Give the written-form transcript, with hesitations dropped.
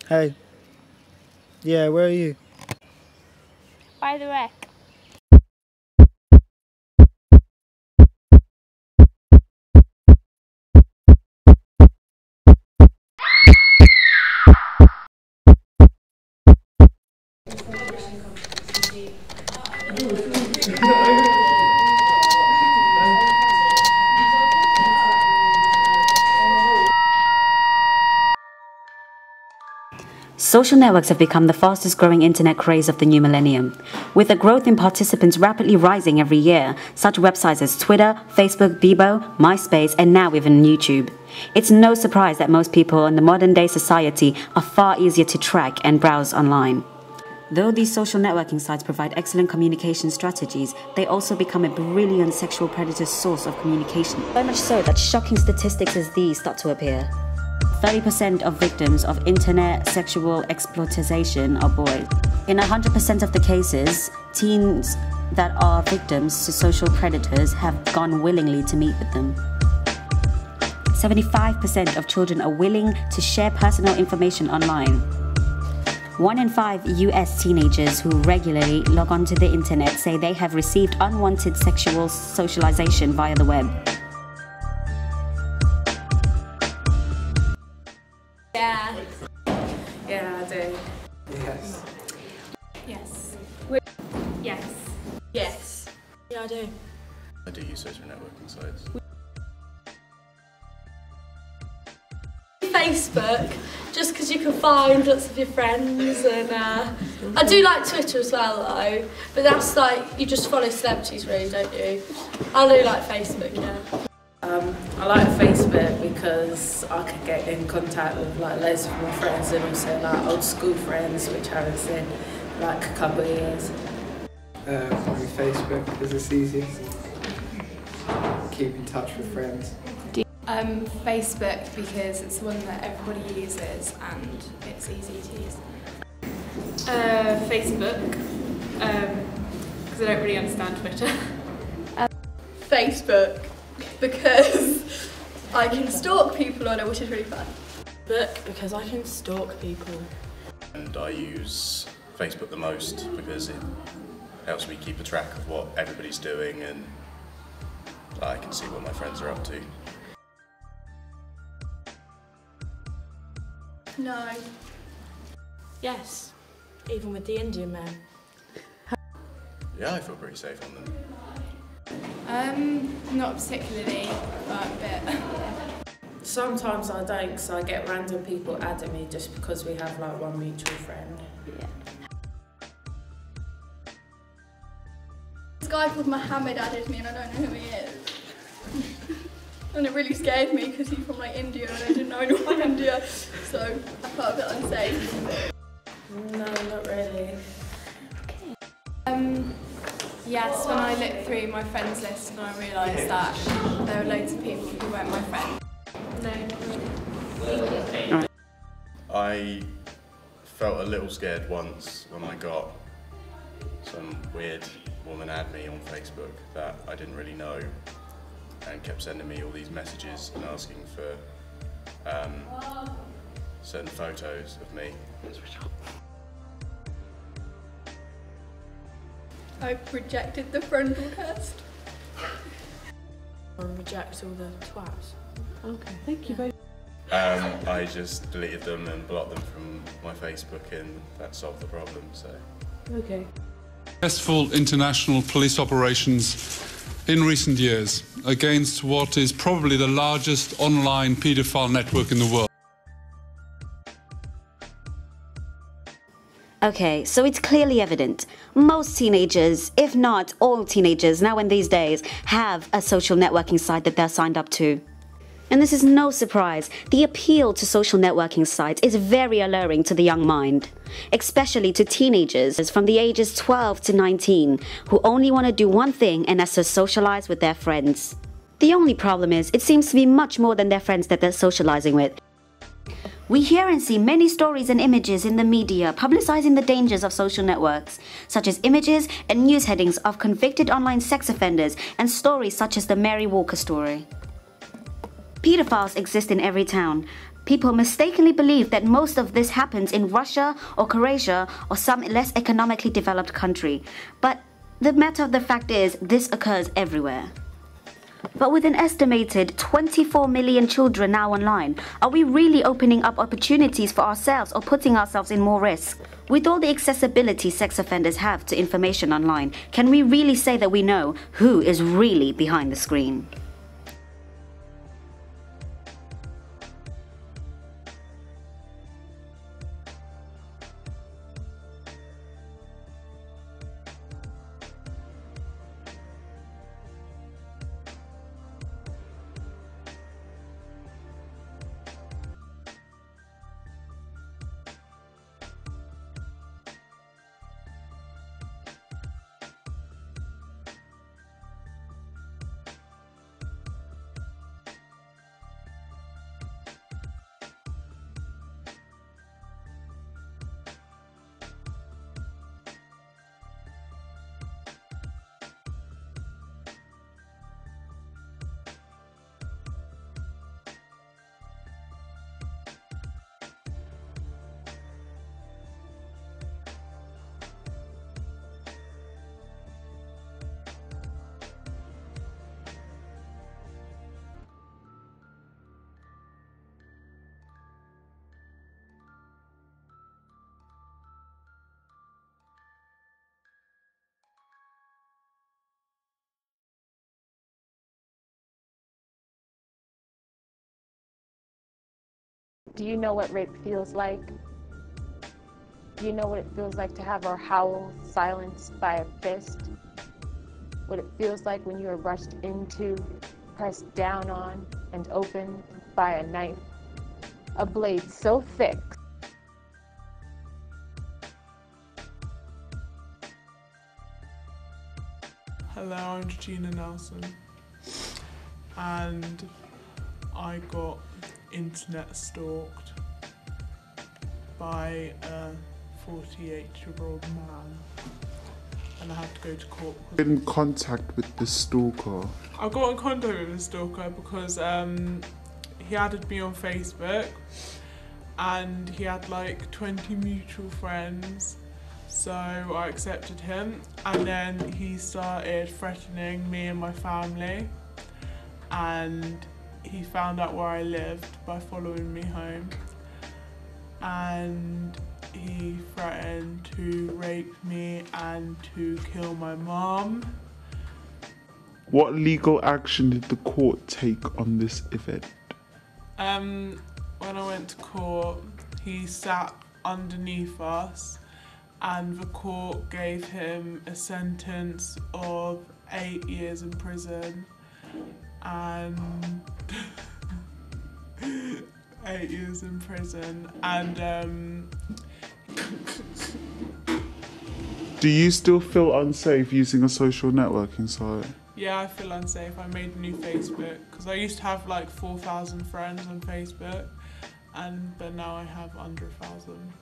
Hey. Yeah, where are you? By the wreck. Social networks have become the fastest growing internet craze of the new millennium. With the growth in participants rapidly rising every year, such websites as Twitter, Facebook, Bebo, MySpace, and now even YouTube. It's no surprise that most people in the modern day society are far easier to track and browse online. Though these social networking sites provide excellent communication strategies, they also become a brilliant sexual predator source of communication. So much so that shocking statistics as these start to appear. 30% of victims of internet sexual exploitation are boys. In 100% of the cases, teens that are victims to social predators have gone willingly to meet with them. 75% of children are willing to share personal information online. 1 in 5 US teenagers who regularly log onto the internet say they have received unwanted sexual socialization via the web. Yeah. Yeah, I do. Yes. Yes. Yes. Yes. Yeah, I do. I do use social networking sites. Facebook, just because you can find lots of your friends, and I do like Twitter as well though, but that's like, you just follow celebrities really, don't you? I do like Facebook, yeah. I like Facebook because I could get in contact with like loads of my friends and also like old school friends which I haven't seen like a couple of years. Probably Facebook because it's easy. Keep in touch with friends. Facebook because it's the one that everybody uses and it's easy to use. Facebook because I don't really understand Twitter. Facebook because I can stalk people on it, which is really fun. Facebook because I can stalk people. And I use Facebook the most because it helps me keep a track of what everybody's doing and I can see what my friends are up to. No. Yes, even with the Indian men. Yeah, I feel pretty safe on them. Not particularly, but a bit. Sometimes I don't because I get random people adding me just because we have like one mutual friend. Yeah. This guy called Mohammed added me and I don't know who he is. And it really scared me because he's from like India and I didn't know anyone from India, so I felt a bit unsafe. No, not really. Yes, when I looked through my friends list and I realised that there were loads of people who weren't my friends. No, not really. I felt a little scared once when I got some weird woman add me on Facebook that I didn't really know and kept sending me all these messages and asking for certain photos of me. I've rejected the friend request. Or reject all the twats. Okay, thank you both. I just deleted them and blocked them from my Facebook and that solved the problem, so. Okay. Successful international police operations in recent years against what is probably the largest online paedophile network in the world. Okay, so it's clearly evident. Most teenagers, if not all teenagers now in these days, have a social networking site that they're signed up to. And this is no surprise. The appeal to social networking sites is very alluring to the young mind, especially to teenagers from the ages 12 to 19 who only want to do one thing, and that's to socialize with their friends. The only problem is it seems to be much more than their friends that they're socializing with. We hear and see many stories and images in the media publicizing the dangers of social networks, such as images and news headings of convicted online sex offenders and stories such as the Mary Walker story. Pedophiles exist in every town, People mistakenly believe that most of this happens in Russia or Croatia or some less economically developed country. But the matter of the fact is, this occurs everywhere. But with an estimated 24 million children now online, are we really opening up opportunities for ourselves or putting ourselves in more risk? With all the accessibility sex offenders have to information online, can we really say that we know who is really behind the screen? Do you know what rape feels like? Do you know what it feels like to have our howl silenced by a fist? What it feels like when you are rushed into, pressed down on, and opened by a knife? A blade so thick. Hello, I'm Gina Nelson, and I got internet stalked by a 48-year-old man, and I had to go to court. In contact with the stalker? I got in contact with the stalker because he added me on Facebook, and he had like 20 mutual friends, so I accepted him, and then he started threatening me and my family, and he found out where I lived by following me home, and he threatened to rape me and to kill my mum. What legal action did the court take on this event? When I went to court, he sat underneath us, and the court gave him a sentence of 8 years in prison. And 8 years in prison, and Do you still feel unsafe using a social networking site? yeah, I feel unsafe. I made a new Facebook because I used to have like 4,000 friends on Facebook, but now I have under 1,000.